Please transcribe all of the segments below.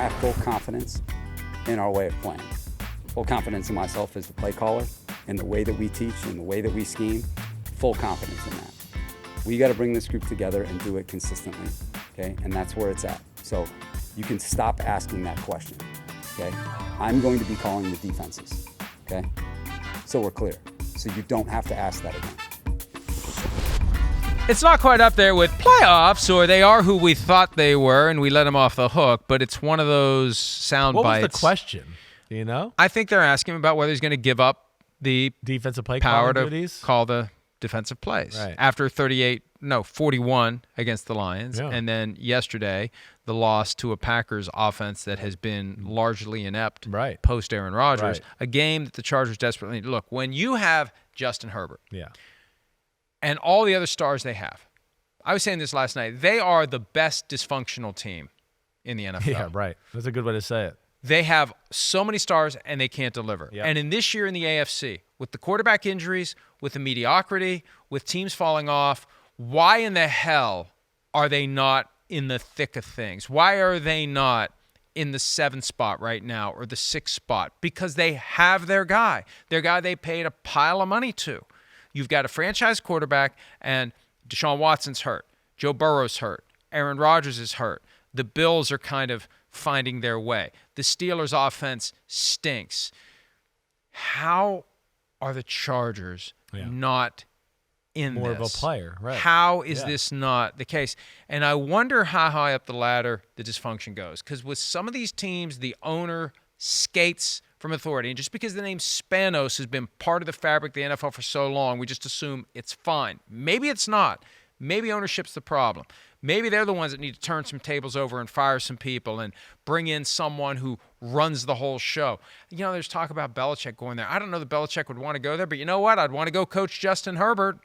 have full confidence in our way of playing. Full confidence in myself as the play caller, in the way that we teach, in the way that we scheme. Full confidence in that. We got to bring this group together and do it consistently, okay? And that's where it's at. So you can stop asking that question, okay? I'm going to be calling the defenses, okay? So we're clear. So you don't have to ask that again. It's not quite up there with playoffs, or they are who we thought they were, and we let them off the hook, but it's one of those sound bites. What was the question? Do you know? I think they're asking about whether he's going to give up the Defensive play power calling to duties? call the defensive plays. Right. After 41 against the Lions, Yeah. and then yesterday, the loss to a Packers offense that has been largely inept Right. post Aaron Rodgers, Right. a game that the Chargers desperately need. Look, when you have Justin Herbert Yeah. and all the other stars they have, I was saying this last night, they are the best dysfunctional team in the NFL. Yeah, right. That's a good way to say it. They have so many stars and they can't deliver. Yep. And in this year in the AFC, with the quarterback injuries, with the mediocrity, with teams falling off, why in the hell are they not in the thick of things? Why are they not in the 7th spot right now or the 6th spot? Because they have their guy they paid a pile of money to. You've got a franchise quarterback, and Deshaun Watson's hurt. Joe Burrow's hurt. Aaron Rodgers is hurt. The Bills are kind of finding their way. The Steelers' offense stinks. How are the Chargers not in More this? of a player, right. How is this not the case? And I wonder how high up the ladder the dysfunction goes. Because with some of these teams, the owner skates from authority. And just because the name Spanos has been part of the fabric of the NFL for so long, we just assume it's fine. Maybe it's not. Maybe ownership's the problem. Maybe they're the ones that need to turn some tables over and fire some people and bring in someone who runs the whole show. You know, there's talk about Belichick going there. I don't know that Belichick would want to go there, but you know what? I'd want to go coach Justin Herbert,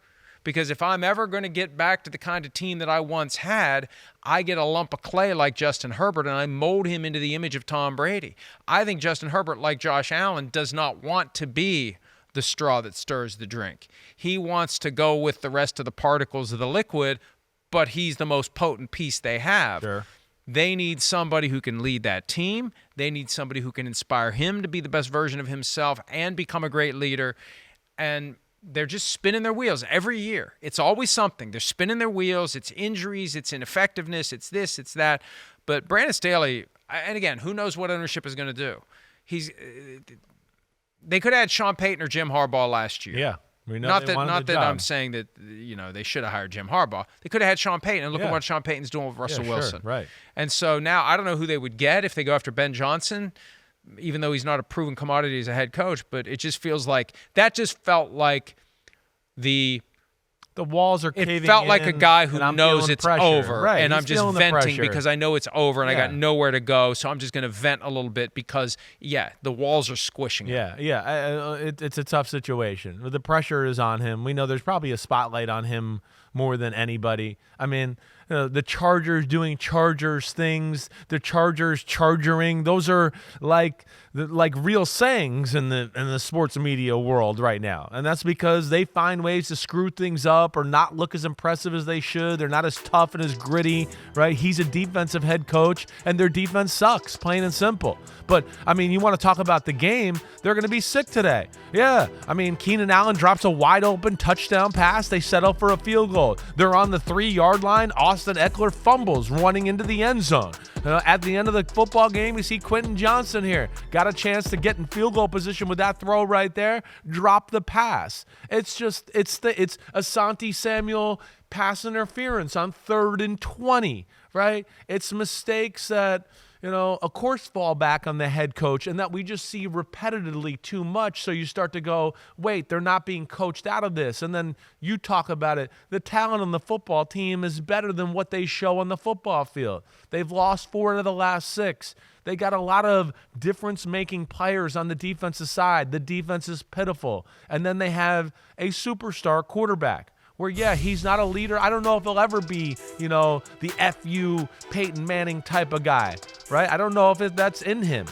because if I'm ever going to get back to the kind of team that I once had, I get a lump of clay like Justin Herbert and I mold him into the image of Tom Brady. I think Justin Herbert, like Josh Allen, does not want to be the straw that stirs the drink. He wants to go with the rest of the particles of the liquid, but he's the most potent piece they have. Sure. They need somebody who can lead that team. They need somebody who can inspire him to be the best version of himself and become a great leader. And they're just spinning their wheels every year. It's always something. They're spinning their wheels. It's injuries. It's ineffectiveness. It's this. It's that. But Brandon Staley, and again, who knows what ownership is going to do? They could have had Sean Payton or Jim Harbaugh last year. Yeah. We know Not they wanted that the job. I'm saying that they should have hired Jim Harbaugh. They could have had Sean Payton, and look at what Sean Payton's doing with Russell Wilson. Sure, right. And so now I don't know who they would get if they go after Ben Johnson, even though he's not a proven commodity as a head coach. But it just feels like that just felt like the walls are caving in. It felt like a guy who and I'm knows feeling it's pressure. over, Right. and He's I'm just feeling the venting pressure. because I know it's over, and I got Yeah. nowhere to go. So I'm just going to vent a little bit because, the walls are squishing. It's a tough situation. The pressure is on him. We know there's probably a spotlight on him more than anybody. I mean, the Chargers doing Chargers things, the Chargers chargering. Those are like real sayings in the sports media world right now, and that's because they find ways to screw things up or not look as impressive as they should. They're not as tough and as gritty, right? He's a defensive head coach, and their defense sucks, plain and simple. But, I mean, you want to talk about the game, they're going to be sick today. Yeah, I mean, Keenan Allen drops a wide-open touchdown pass. They settle for a field goal. They're on the 3-yard line. Austin Eckler fumbles running into the end zone. At the end of the football game, we see Quentin Johnson here. Got a chance to get in field goal position with that throw right there. Drop the pass. It's Asante Samuel pass interference on 3rd and 20, right? It's mistakes that, of course, fall back on the head coach and that we just see repetitively too much. So you start to go, wait, they're not being coached out of this. And then you talk about it. The talent on the football team is better than what they show on the football field. They've lost 4 out of the last 6. They got a lot of difference-making players on the defensive side. The defense is pitiful. And then they have a superstar quarterback where, he's not a leader. I don't know if he'll ever be, the F.U. Peyton Manning type of guy, right? I don't know if that's in him.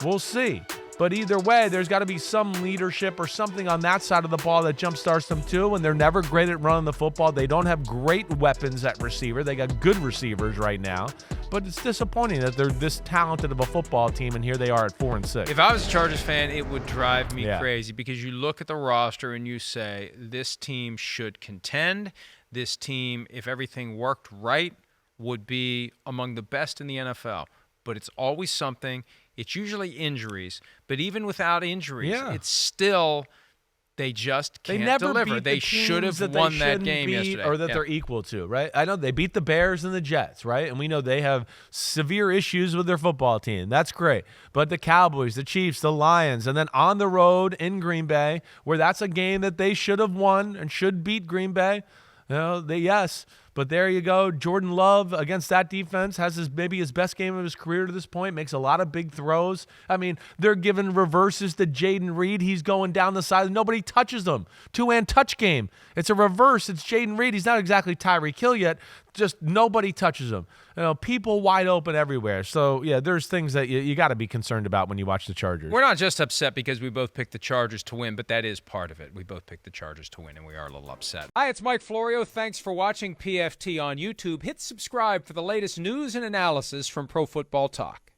We'll see. But either way, there's got to be some leadership or something on that side of the ball that jumpstarts them too, and they're never great at running the football. They don't have great weapons at receiver. They got good receivers right now. but it's disappointing that they're this talented of a football team, and here they are at 4-6. If I was a Chargers fan, it would drive me Yeah. crazy because you look at the roster and you say, this team should contend. This team, if everything worked right, would be among the best in the NFL. But it's always something. It's usually injuries. But even without injuries, it's still they just can't deliver. They should have won that game yesterday. Or that they're equal to, right? I know they beat the Bears and the Jets, right? And we know they have severe issues with their football team. That's great. But the Cowboys, the Chiefs, the Lions, and then on the road in Green Bay, where that's a game that they should have won and should beat Green Bay. Yes. But there you go. Jordan Love against that defense has maybe his best game of his career to this point, makes a lot of big throws. I mean, they're giving reverses to Jaden Reed. He's going down the side. Nobody touches him. Two-hand touch game. It's a reverse. It's Jaden Reed. He's not exactly Tyreek Hill yet. Just nobody touches him. People wide open everywhere. So, yeah, there's things that you got to be concerned about when you watch the Chargers. We're not just upset because we both picked the Chargers to win, but that is part of it. We both picked the Chargers to win, and we are a little upset. Hi, it's Mike Florio. Thanks for watching PFT on YouTube. Hit subscribe for the latest news and analysis from Pro Football Talk.